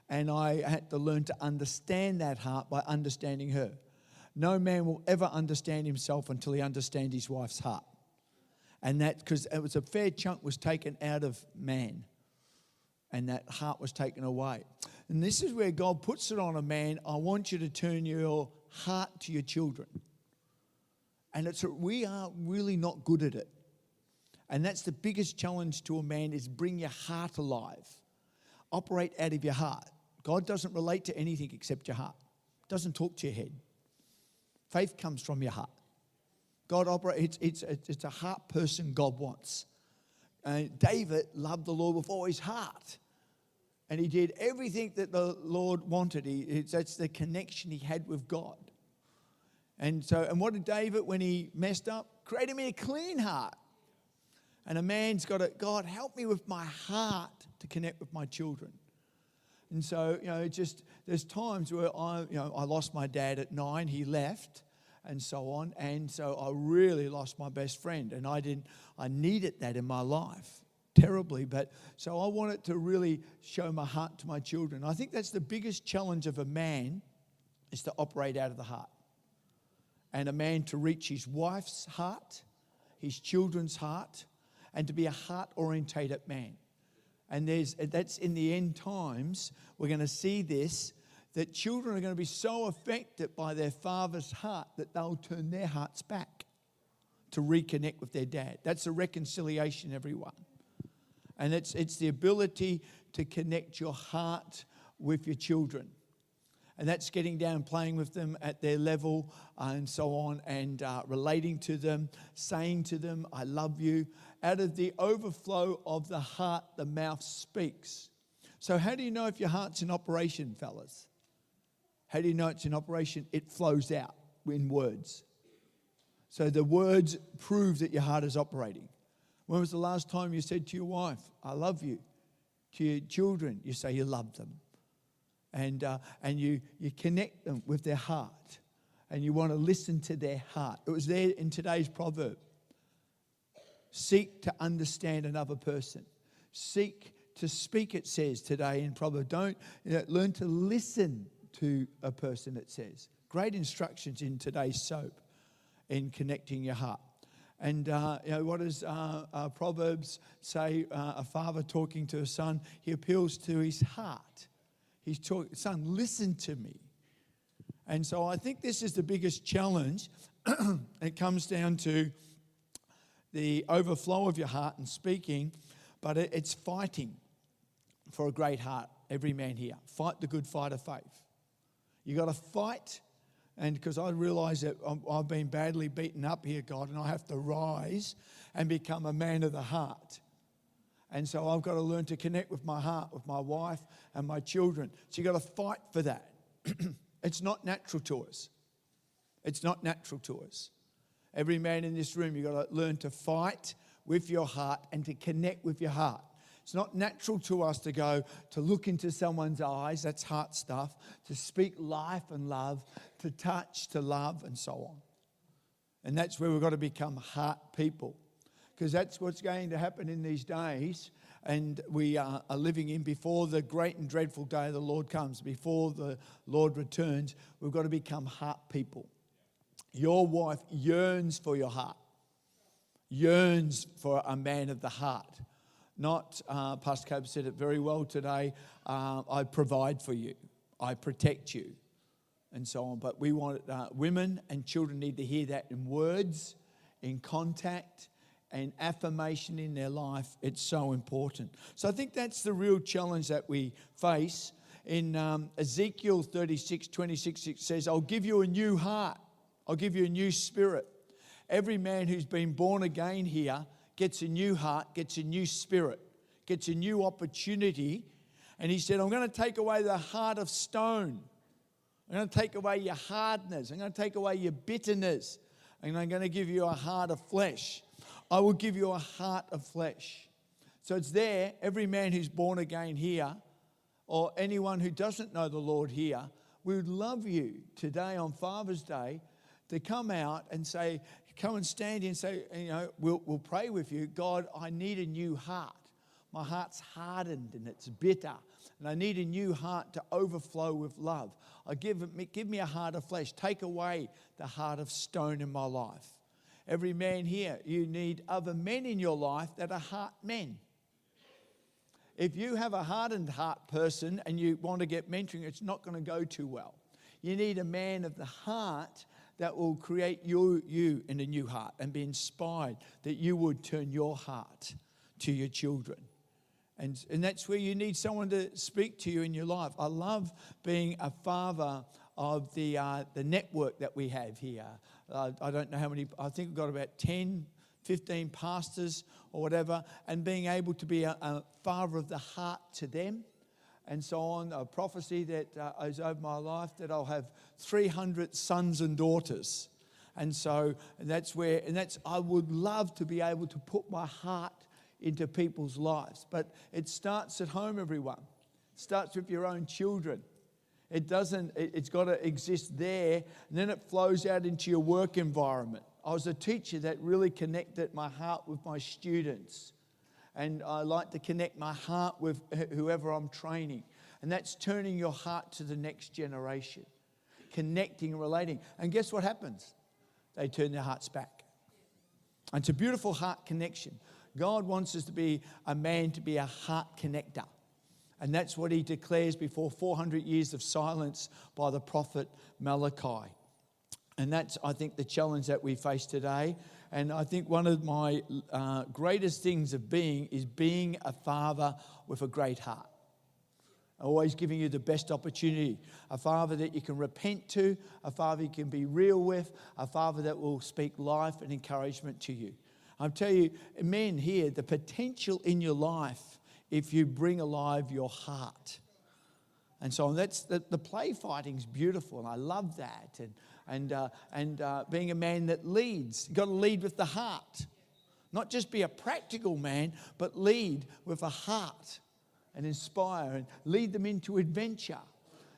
And I had to learn to understand that heart by understanding her. No man will ever understand himself until he understands his wife's heart. And that, because it was a fair chunk was taken out of man. And that heart was taken away. And this is where God puts it on a man. I want you to turn your heart to your children. And we are really not good at it. And that's the biggest challenge to a man, is bring your heart alive. Operate out of your heart. God doesn't relate to anything except your heart. Doesn't talk to your head. Faith comes from your heart. God operates, it's a heart person God wants. David loved the Lord with all his heart. And he did everything that the Lord wanted. That's the connection he had with God. And what did David, when he messed up? Created me a clean heart. And a man's got to, God, help me with my heart to connect with my children. And so, there's times where I lost my dad at 9, he left and so on. And so I really lost my best friend. And I needed that in my life terribly. But so I wanted to really show my heart to my children. I think that's the biggest challenge of a man, is to operate out of the heart. And a man to reach his wife's heart, his children's heart, and to be a heart-orientated man. And that's in the end times, we're going to see this, that children are going to be so affected by their father's heart that they'll turn their hearts back to reconnect with their dad. That's a reconciliation, everyone. And it's the ability to connect your heart with your children. And that's getting down, playing with them at their level and so on, and relating to them, saying to them, I love you. Out of the overflow of the heart, the mouth speaks. So how do you know if your heart's in operation, fellas? How do you know it's in operation? It flows out in words. So the words prove that your heart is operating. When was the last time you said to your wife, I love you? To your children, you say you love them. And you connect them with their heart. And you want to listen to their heart. It was there in today's proverb. Seek to understand another person. Seek to speak, it says today in proverb. Learn to listen to a person, it says. Great instructions in today's soap in connecting your heart. And what does Proverbs say? A father talking to a son, he appeals to his heart. He's talking, son, listen to me. And so I think this is the biggest challenge. It comes down to the overflow of your heart and speaking, but it's fighting for a great heart. Every man here, fight the good fight of faith. You got to fight. And because I realise that I've been badly beaten up here, God, and I have to rise and become a man of the heart. And so I've got to learn to connect with my heart, with my wife and my children. So you've got to fight for that. It's not natural to us. It's not natural to us. Every man in this room, you've got to learn to fight with your heart and to connect with your heart. It's not natural to us to go to look into someone's eyes, that's heart stuff, to speak life and love, to touch, to love, and so on. And that's where we've got to become heart people, because that's what's going to happen in these days. And we are living in before the great and dreadful day of the Lord comes, before the Lord returns. We've got to become heart people. Your wife yearns for your heart, yearns for a man of the heart. Not, Pastor Cope said it very well today, I provide for you, I protect you, and so on. But we want, women and children need to hear that in words, in contact, and affirmation in their life. It's so important. So I think that's the real challenge that we face. In Ezekiel 36:26, it says, I'll give you a new heart. I'll give you a new spirit. Every man who's been born again here gets a new heart, gets a new spirit, gets a new opportunity. And he said, I'm going to take away the heart of stone. I'm going to take away your hardness. I'm going to take away your bitterness. And I'm going to give you a heart of flesh. I will give you a heart of flesh. So it's there. Every man who's born again here, or anyone who doesn't know the Lord here, we would love you today on Father's Day to come out and say, come and stand here and say, we'll pray with you. God, I need a new heart. My heart's hardened and it's bitter. And I need a new heart to overflow with love. Give me a heart of flesh. Take away the heart of stone in my life. Every man here, you need other men in your life that are heart men. If you have a hardened heart person and you want to get mentoring, it's not going to go too well. You need a man of the heart that will create you in a new heart and be inspired that you would turn your heart to your children. And that's where you need someone to speak to you in your life. I love being a father of the network that we have here. I don't know how many, I think we've got about 10, 15 pastors or whatever, and being able to be a father of the heart to them. And so on, a prophecy that is over my life that I'll have 300 sons and daughters. And so I would love to be able to put my heart into people's lives. But it starts at home, everyone. It starts with your own children. It's got to exist there, and then it flows out into your work environment. I was a teacher that really connected my heart with my students. And I like to connect my heart with whoever I'm training. And that's turning your heart to the next generation. Connecting and relating. And guess what happens? They turn their hearts back. And it's a beautiful heart connection. God wants us to be a man, to be a heart connector. And that's what he declares before 400 years of silence by the prophet Malachi. And that's, I think, the challenge that we face today. And I think one of my greatest things of being is being a father with a great heart. Always giving you the best opportunity. A father that you can repent to, a father you can be real with, a father that will speak life and encouragement to you. I'll tell you, men here, the potential in your life if you bring alive your heart. And so that's the play fighting's beautiful, and I love that. And being a man that leads, you've got to lead with the heart. Not just be a practical man, but lead with a heart and inspire and lead them into adventure.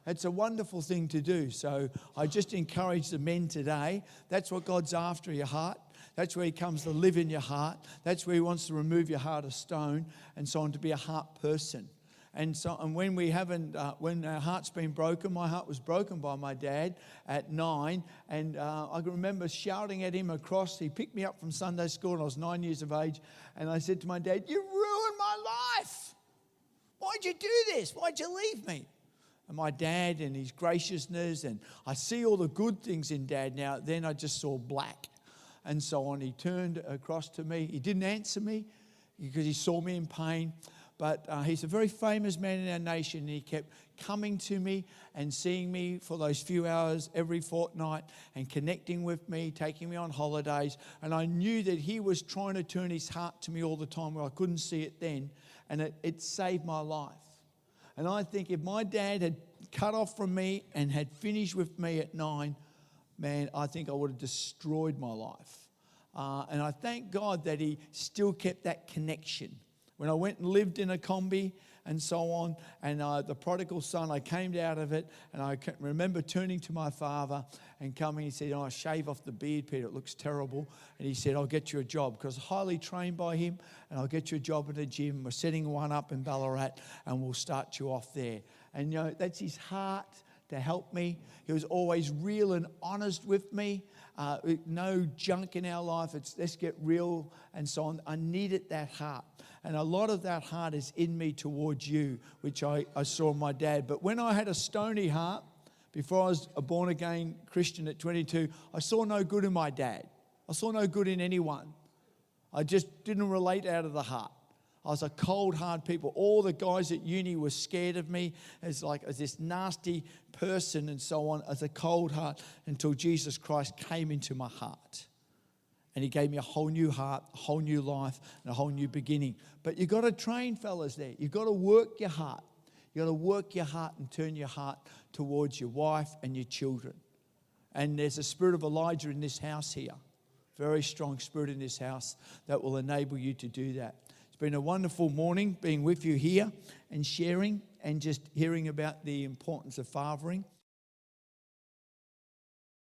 It's a wonderful thing to do. So I just encourage the men today. That's what God's after, your heart. That's where he comes to live in your heart. That's where he wants to remove your heart of stone and so on, to be a heart person. And when we haven't, when our heart's been broken, my heart was broken by my dad at 9. And I can remember shouting at him across. He picked me up from Sunday school and I was 9 years of age. And I said to my dad, "You ruined my life. Why'd you do this? Why'd you leave me?" And my dad and his graciousness, and I see all the good things in Dad now. Then I just saw black. And so on, he turned across to me. He didn't answer me because he saw me in pain. But he's a very famous man in our nation. And he kept coming to me and seeing me for those few hours every fortnight and connecting with me, taking me on holidays. And I knew that he was trying to turn his heart to me all the time where I couldn't see it then. And it saved my life. And I think if my dad had cut off from me and had finished with me at 9, man, I think I would have destroyed my life. And I thank God that he still kept that connection. When I went and lived in a combi and so on, and the prodigal son, I came out of it, and I can remember turning to my father and coming. He said, "Oh, shave off the beard, Peter, it looks terrible." And he said, "I'll get you a job," because highly trained by him, "and I'll get you a job at a gym. We're setting one up in Ballarat, and we'll start you off there." And, that's his heart to help me. He was always real and honest with me. No junk in our life. Let's get real and so on. I needed that heart. And a lot of that heart is in me towards you, which I saw in my dad. But when I had a stony heart, before I was a born-again Christian at 22, I saw no good in my dad. I saw no good in anyone. I just didn't relate out of the heart. I was a cold, hard people. All the guys at uni were scared of me as this nasty person and so on, as a cold heart, until Jesus Christ came into my heart. And he gave me a whole new heart, a whole new life, and a whole new beginning. But you've got to train, fellas, there. You've got to work your heart. You've got to work your heart and turn your heart towards your wife and your children. And there's a spirit of Elijah in this house here. Very strong spirit in this house that will enable you to do that. It's been a wonderful morning being with you here and sharing and just hearing about the importance of fathering.